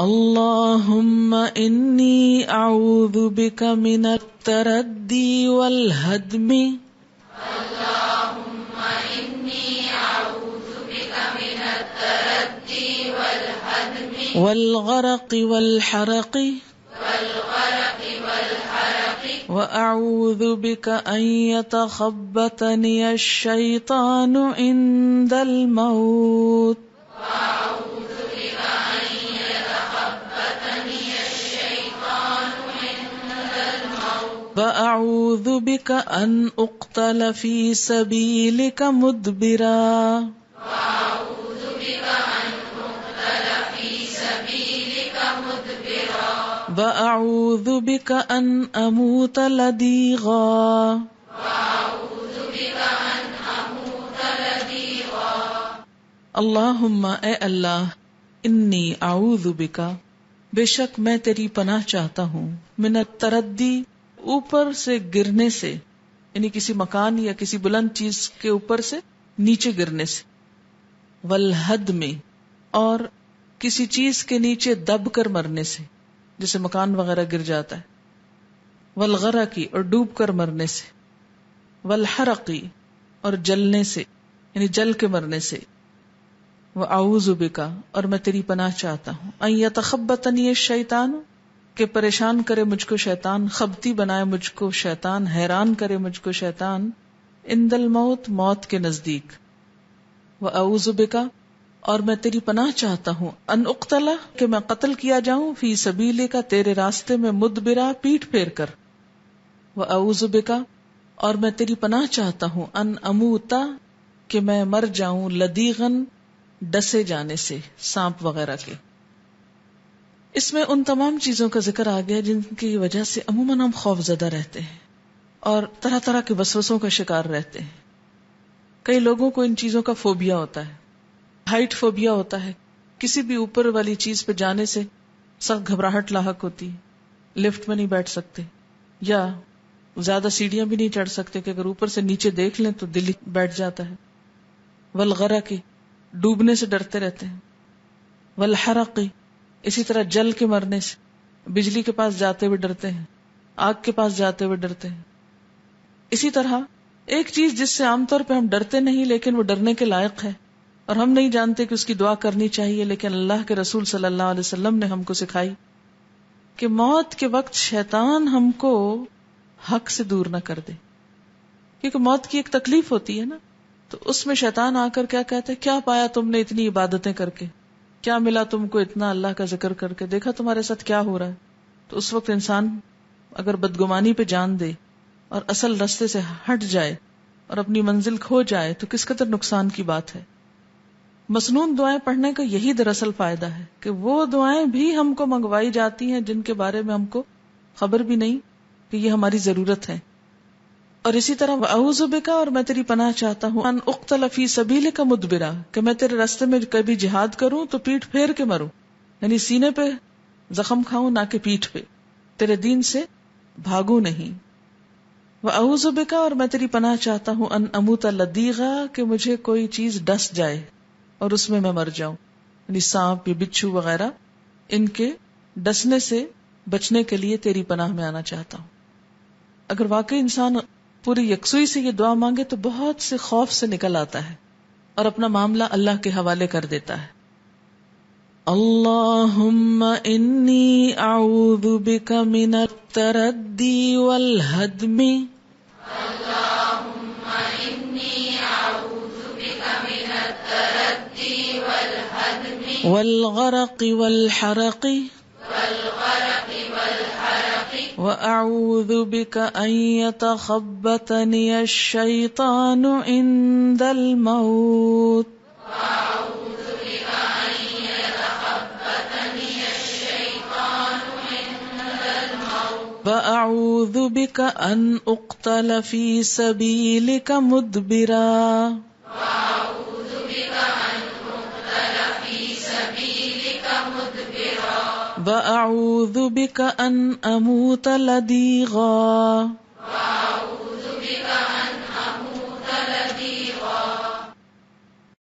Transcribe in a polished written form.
اللہم انی اعوذ بک من التردی والہدم والغرق والحرق وأعوذ بك أن يتخبطني الشيطان عند الموت وأعوذ بك أن أقتل في سبيلك مدبرا وأعوذ بك أن أموت لديغا اللہم اے اللہ انی اعوذ بک بے شک میں تیری پناہ چاہتا ہوں من التردی اوپر سے گرنے سے، یعنی کسی مکان یا کسی بلند چیز کے اوپر سے نیچے گرنے سے، والہدم اور کسی چیز کے نیچے دب کر مرنے سے جیسے مکان وغیرہ گر جاتا ہے، والغرقی اور ڈوب کر مرنے سے، والحرقی اور جلنے سے یعنی جل کے مرنے سے، وَأَعُوذُ بِكَ اور میں تیری پناہ چاہتا ہوں ان یتخبطنی الشیطان کہ پریشان کرے مجھ کو شیطان، خبتی بنائے مجھ کو شیطان، حیران کرے مجھ کو شیطان، عند الموت موت کے نزدیک، وَأَعُوذُ بِكَ اور میں تیری پناہ چاہتا ہوں ان اقتل کہ میں قتل کیا جاؤں فی سبیلک تیرے راستے میں مدبرا پیٹ پھیر کر، وَأَعُوذُ بِكَ اور میں تیری پناہ چاہتا ہوں ان اموتا کہ میں مر جاؤں لدیغن ڈسے جانے سے، سانپ وغیرہ کے۔ اس میں ان تمام چیزوں کا ذکر آ گیا جن کی وجہ سے عموماً ہم خوف زدہ رہتے ہیں اور طرح طرح کے وسوسوں کا شکار رہتے ہیں۔ کئی لوگوں کو ان چیزوں کا فوبیا ہوتا ہے، ہائٹ فوبیا ہوتا ہے، کسی بھی اوپر والی چیز پہ جانے سے سخت گھبراہٹ لاحق ہوتی ہے، لفٹ میں نہیں بیٹھ سکتے یا زیادہ سیڑھیاں بھی نہیں چڑھ سکتے کہ اگر اوپر سے نیچے دیکھ لیں تو دل ہی بیٹھ جاتا ہے، والغرق ڈوبنے سے ڈرتے رہتے ہیں، والحرق اسی طرح جل کے مرنے سے، بجلی کے پاس جاتے ہوئے ڈرتے ہیں، آگ کے پاس جاتے ہوئے ڈرتے ہیں۔ اسی طرح ایک چیز جس سے عام طور پہ ہم ڈرتے نہیں لیکن وہ ڈرنے کے لائق ہے اور ہم نہیں جانتے کہ اس کی دعا کرنی چاہیے، لیکن اللہ کے رسول صلی اللہ علیہ وسلم نے ہم کو سکھائی کہ موت کے وقت شیطان ہم کو حق سے دور نہ کر دے، کیونکہ موت کی ایک تکلیف ہوتی ہے نا، تو اس میں شیطان آ کر کیا کہتے ہیں، کیا پایا تم نے اتنی عبادتیں کر کے، کیا ملا تم کو اتنا اللہ کا ذکر کر کے، دیکھا تمہارے ساتھ کیا ہو رہا ہے۔ تو اس وقت انسان اگر بدگمانی پہ جان دے اور اصل رستے سے ہٹ جائے اور اپنی منزل کھو جائے تو کس قدر نقصان کی بات ہے۔ مسنون دعائیں پڑھنے کا یہی دراصل فائدہ ہے کہ وہ دعائیں بھی ہم کو منگوائی جاتی ہیں جن کے بارے میں ہم کو خبر بھی نہیں کہ یہ ہماری ضرورت ہے۔ اور اسی طرح وَأَعُوذُ بِكَ اور میں تیری پناہ چاہتا ہوں ان اقتل فی سبیلک مدبرا کہ میں تیرے راستے میں کبھی جہاد کروں تو پیٹ پھیر کے مروں، یعنی سینے پہ زخم کھاؤں نہ کہ پیٹھ پہ، تیرے دین سے بھاگوں نہیں۔ وَأَعُوذُ بِكَ اور میں تیری پناہ چاہتا ہوں ان اموت لدیغا کہ مجھے کوئی چیز ڈس جائے اور اس میں مر جاؤں، یعنی سانپ یا بچھو وغیرہ ان کے ڈسنے سے بچنے کے لیے تیری پناہ میں آنا چاہتا ہوں۔ اگر واقعی انسان پوری یکسوئی سے یہ دعا مانگے تو بہت سے خوف سے نکل آتا ہے اور اپنا معاملہ اللہ کے حوالے کر دیتا ہے۔ اللہم انی اعوذ بک من التردی والہدم والغرق والحرق وَأَعُوذُ بِكَ أَن يَتَخَبَّطَنِيَ الشَّيْطَانُ عِندَ الْمَوْتِ وَأَعُوذُ بِكَ أَنْ أُقْتَلَ فِي سَبِيلِكَ مُدْبِرًا وَأَعُوذُ بِكَ أَنْ أَمُوتَ لَدِيغًا